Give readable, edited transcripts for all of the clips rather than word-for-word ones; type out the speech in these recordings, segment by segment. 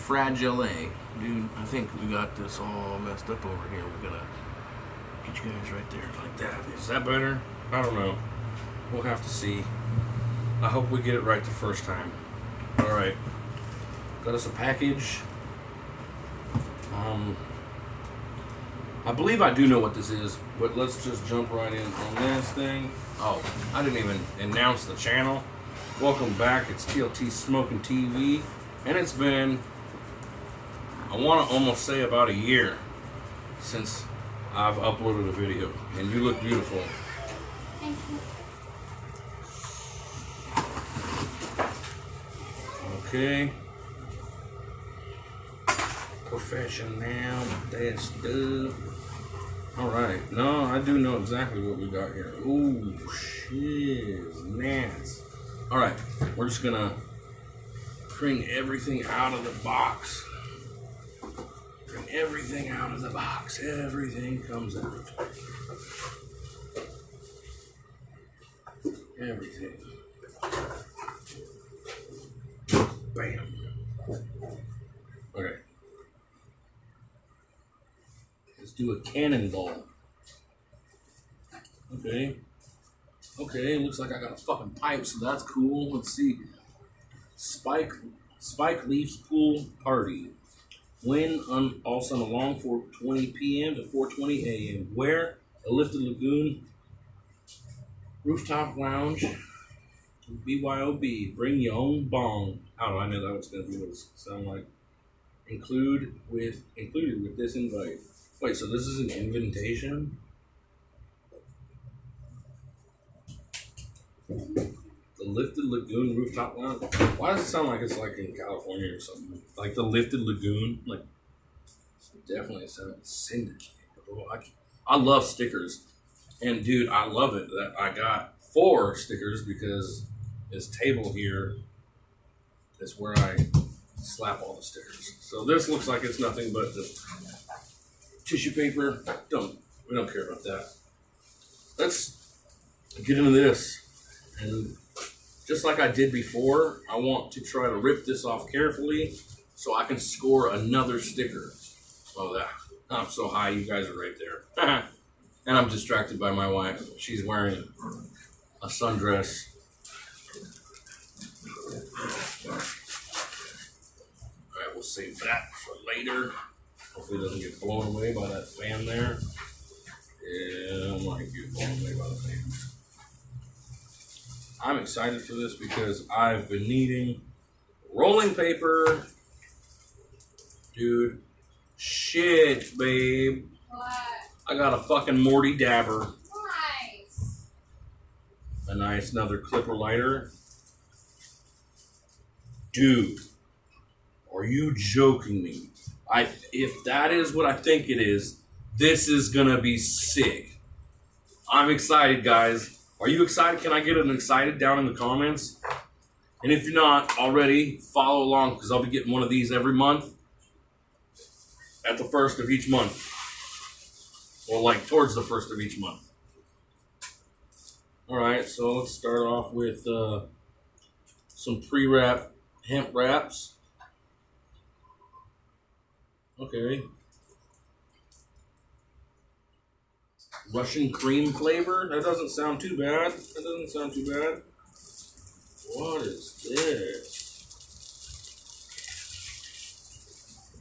fragile. Dude, I think we got this all messed up over here. We're gonna get you guys right there like that. Is that better? I don't know. We'll have to see. I hope we get it right the first time. Alright. Got us a package. I believe I do know what this is, but let's just jump right in on this thing. Oh, I didn't even announce the channel. Welcome back. It's TLT Smokin TV, and it's been, I want to almost say about a year since I've uploaded a video, and you look beautiful. Thank you. Okay. Professional, that stuff. Alright, no, I do know exactly what we got here. Ooh, shiz, nice. Alright, we're just gonna bring everything out of the box. Bring everything out of the box. Everything comes out. Everything. Bam. Okay. Let's do a cannonball. Okay. Okay, looks like I got a fucking pipe, so that's cool. Let's see. Spike Leafs Pool Party. Win on also on along 4:20 p.m. to 4:20 a.m. Where? A Lifted Lagoon Rooftop Lounge. BYOB. Bring your own bong. How do I know that what's gonna be what it's sound like? Included with this invite. Wait, so this is an invitation? The Lifted Lagoon Rooftop Lounge? Why does it sound like it's like in California or something? Like the Lifted Lagoon? Like, it's definitely sounds syndicate. Oh, I love stickers. And dude, I love it that I got 4 stickers because this table here is where I slap all the stickers. So this looks like it's nothing but just tissue paper. We don't care about that. Let's get into this. And just like I did before, I want to try to rip this off carefully so I can score another sticker. Oh, that I'm so high, you guys are right there. And I'm distracted by my wife. She's wearing a sundress. Alright, we'll save that for later. Hopefully it doesn't get blown away by that fan there. Yeah, I might get blown away by the fan. I'm excited for this because I've been needing rolling paper. Dude, shit, babe. What? I got a fucking Morty dabber. Nice. A nice another clipper lighter. Dude, are you joking me? If that is what I think it is, this is gonna be sick. I'm excited, guys. Are you excited? Can I get an excited down in the comments? And if you're not already, follow along because I'll be getting one of these every month at the first of each month. Or like towards the first of each month. Alright, so let's start off with some pre-wrap hemp wraps. Okay. Russian cream flavor? That doesn't sound too bad. What is this?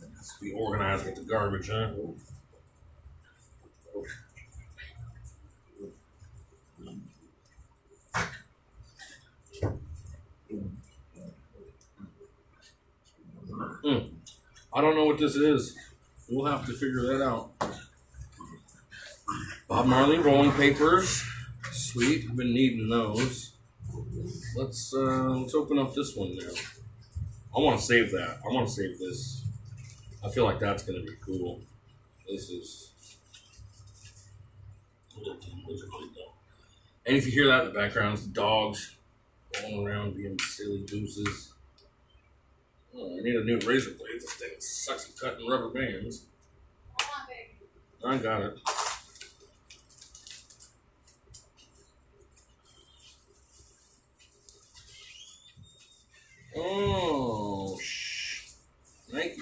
Let's be organized with the garbage, huh? I don't know what this is. We'll have to figure that out. Bob Marley rolling papers. Sweet. I've been needing those. Let's open up this one now. I want to save that. I want to save this. I feel like that's going to be cool. This is... And if you hear that in the background, it's the dogs rolling around being silly gooses. Oh, I need a new razor blade. This thing sucks at cutting rubber bands. I got it. Oh, Nike.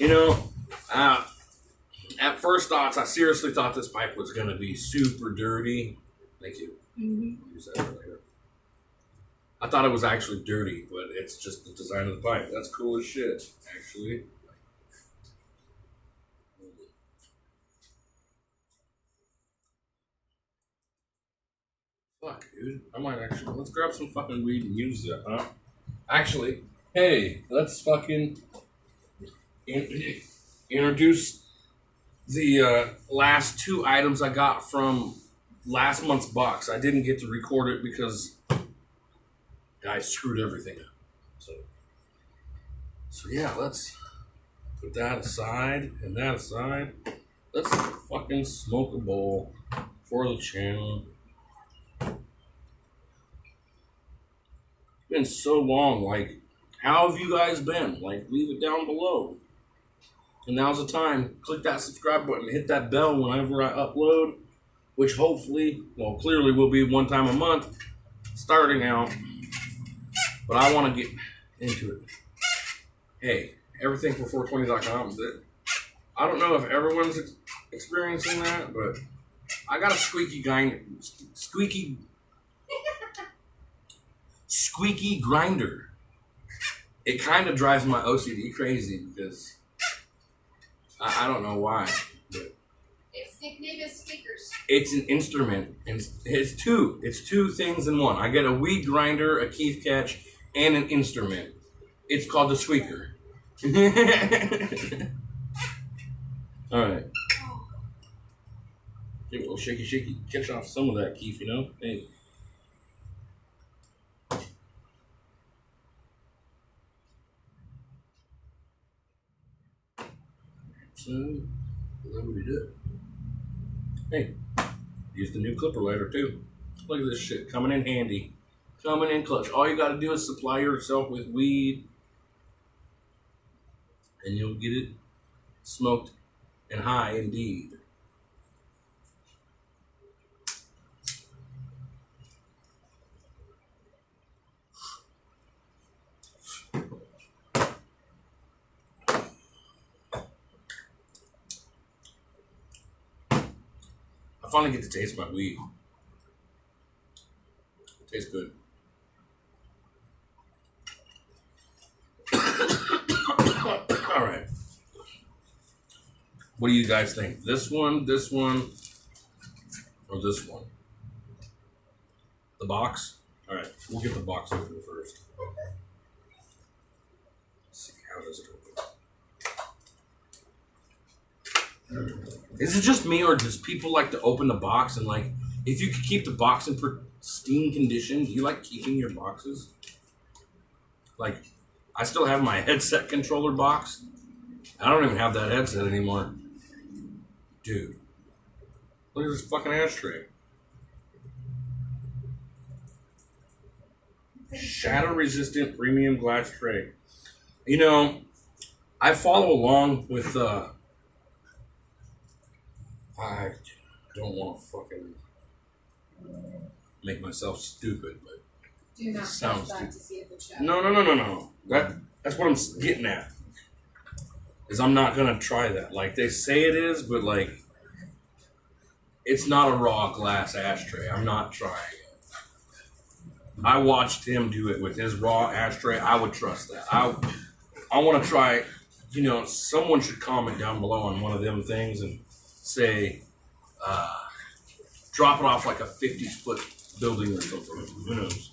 You know, at first thoughts, I seriously thought this pipe was going to be super dirty. Thank you. Mm-hmm. Use that for later. I thought it was actually dirty, but it's just the design of the pipe. That's cool as shit, actually. Fuck, dude. I might actually. Let's grab some fucking weed and use it, huh? Actually, hey, let's fucking introduce the last two items I got from last month's box. I didn't get to record it because I screwed everything up. So yeah, let's put that aside and that aside. Let's fucking smoke a bowl for the channel. It's been so long. Like, how have you guys been? Like, leave it down below. And now's the time. Click that subscribe button. Hit that bell whenever I upload, which hopefully, well, clearly will be one time a month, starting out. But I want to get into it. Hey, everything for 420.com. I don't know if everyone's experiencing that, but I got a squeaky grinder. It kind of drives my OCD crazy because I don't know why. But Its nickname is Speakers. it's an instrument, and it's two. It's two things in one. I get a weed grinder, a keef catch, and an instrument. It's called the squeaker. All right. Give it a little shaky, shaky. Catch off some of that keef, you know? Hey. So, what we do? Hey, use the new clipper lighter too. Look at this shit coming in handy. Coming in clutch. All you gotta do is supply yourself with weed, and you'll get it smoked and high indeed. I finally get to taste my weed. It tastes good. All right. What do you guys think? This one, or this one? The box? All right, we'll get the box open first. Let's see, how does it open? Is it just me, or does people like to open the box and like, if you could keep the box in pristine condition, do you like keeping your boxes? Like, I still have my headset controller box. I don't even have that headset anymore. Dude, look at this fucking ashtray. Shatter-resistant premium glass tray. You know, I follow along with, I don't want to fucking make myself stupid, but Do not sounds press that stupid. to see if it shows. No. That's what I'm getting at. Is I'm not gonna try that. Like they say it is, but like it's not a raw glass ashtray. I'm not trying it. I watched him do it with his raw ashtray. I would trust that. I want to try. You know, someone should comment down below on one of them things and say, drop it off like a 50-foot building or something. Who knows?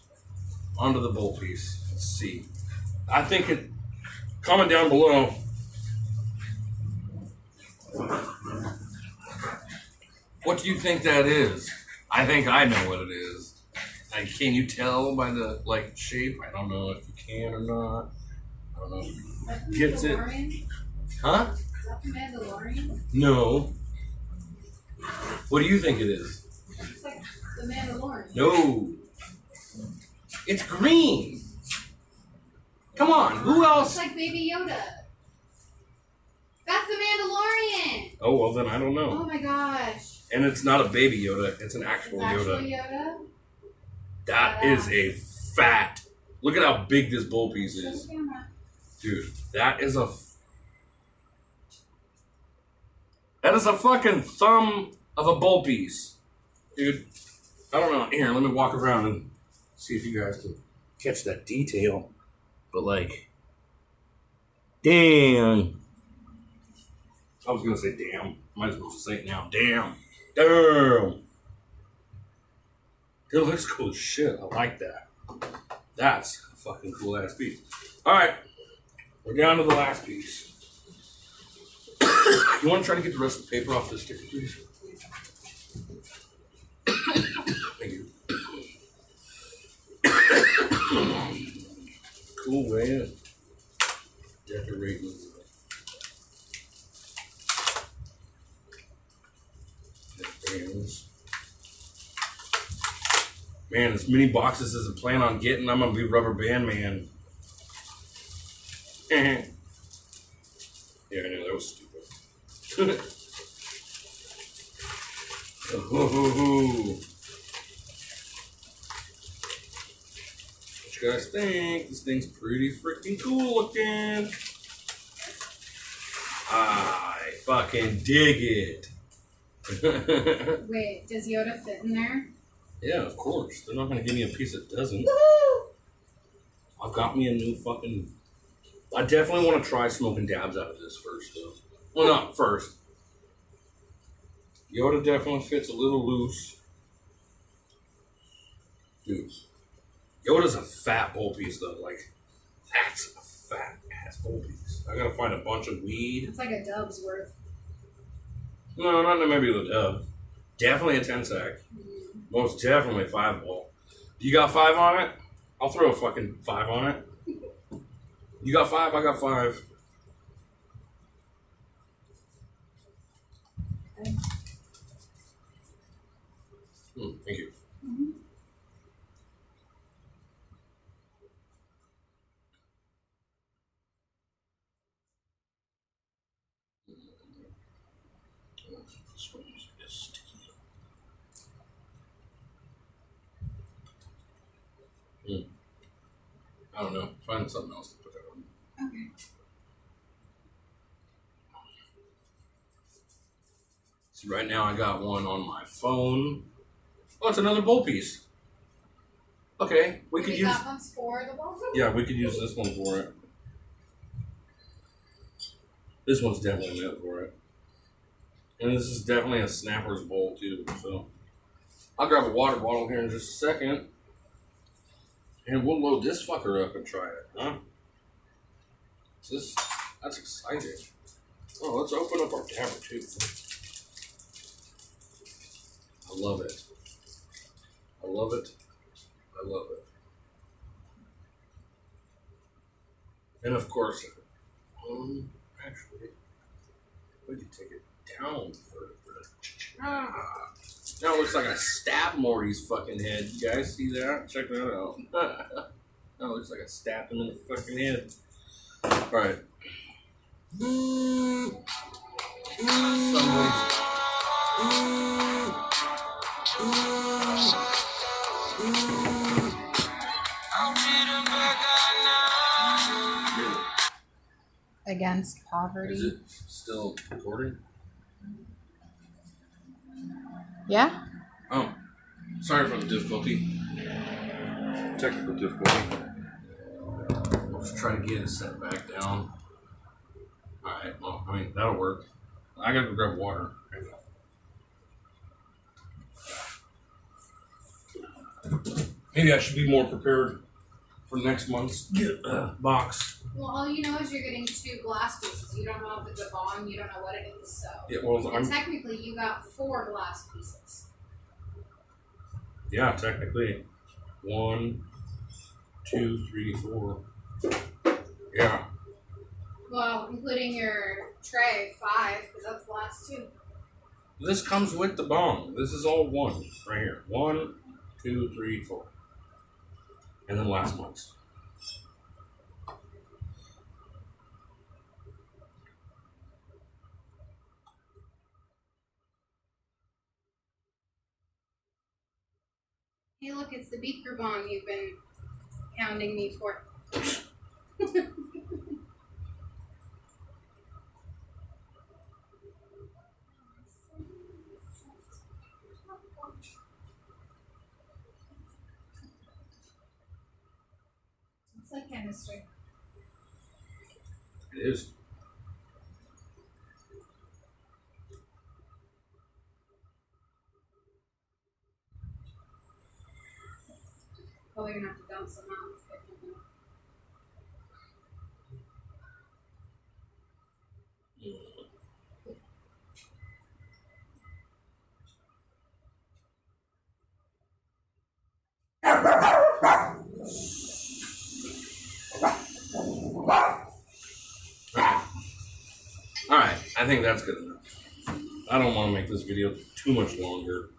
Onto the bowl piece. Let's see. I think it. Comment down below. What do you think that is? I think I know what it is. Like, can you tell by the like shape? I don't know if you can or not. I don't know if you gets it. Huh? Is that the Mandalorian? No. What do you think it is? It's like the Mandalorian. No. It's green. Come on. Who It's else? like Baby Yoda. That's the Mandalorian. Oh well, then I don't know. Oh my gosh. And it's not a baby Yoda. It's an actual It's actually Yoda. Yoda. That is a fat. Look at how big this bowl piece Show is. the camera. Dude, that is a That is a fucking thumb of a bowl piece. Dude, I don't know. Here, let me walk around and see if you guys can catch that detail. But like, damn. I was gonna say damn. Might as well say it now. Damn. Damn. It looks cool as shit. I like that. That's a fucking cool ass piece. Alright. We're down to the last piece. You want to try to get the rest of the paper off this sticker, please? Thank you. Cool way of decorating. Bands. Man, as many boxes as I plan on getting, I'm gonna be rubber band man. Yeah, I know that was stupid. Oh, what you guys think? This thing's pretty freaking cool looking. I fucking dig it. Wait, does Yoda fit in there? Yeah, of course. They're not gonna give me a piece that doesn't. I've got me a new fucking. I definitely want to try smoking dabs out of this first, though. Well, not first. Yoda definitely fits a little loose. Dude, Yoda's a fat bowl piece, though. Like, that's a fat ass bowl piece. I gotta find a bunch of weed. It's like a dub's worth. No, not maybe the dub. Definitely a 10 sack. Most definitely 5 ball. You got 5 on it? I'll throw a fucking 5 on it. You got 5, I got 5. Okay. Thank you. Mm-hmm. This one's just sticky. I don't know. Find something else to put that on. Okay. See, right now I got one on my phone. Oh, it's another bowl piece. Okay, we could use. That one's for the bowl. Yeah, we could use this one for it. This one's definitely meant for it. And this is definitely a snapper's bowl too. So I'll grab a water bottle here in just a second. And we'll load this fucker up and try it, huh? That's exciting. Oh, let's open up our dabber too. I love it. I love it. I love it. And of course, actually, we can take it down further. Now it looks like I stabbed Morty's fucking head. You guys see that? Check that out. Now it looks like I stabbed him in the fucking head. Alright. Against Is poverty. it still recording? Yeah? Oh, sorry for the difficulty. Technical difficulty. Let's try to get it set back down. Alright, well, I mean, that'll work. I gotta go grab water. Maybe I should be more prepared for next month's box. Well, all you know is you're getting 2 glass pieces. You don't know if it's a bomb. You don't know what it is. So. Yeah, well, And technically, you got 4 glass pieces. Yeah, technically. 1, 2, 3, 4. Yeah. Well, including your tray, 5, because that's the last 2. This comes with the bong. This is all 1 right here. 1, 2, 3, 4. And then last month's. Hey, look, it's the beaker bomb you've been hounding me for. It's like chemistry. It is. Probably gonna have to dump some out. Alright, I think that's good enough. I don't want to make this video too much longer.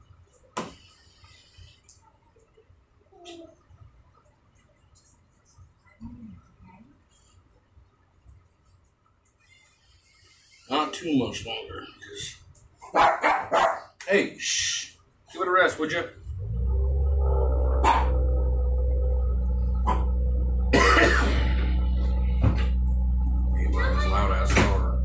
Not too much longer. Hey, shh. Give it a rest, would you? Loud ass car.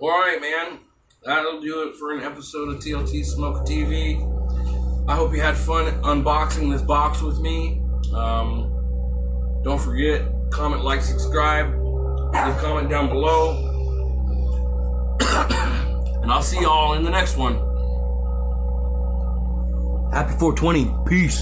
Alright, man. That'll do it for an episode of TLT Smoke TV. I hope you had fun unboxing this box with me. Don't forget, comment, like, subscribe. Leave a comment down below. And I'll see y'all in the next one. Happy 420. Peace.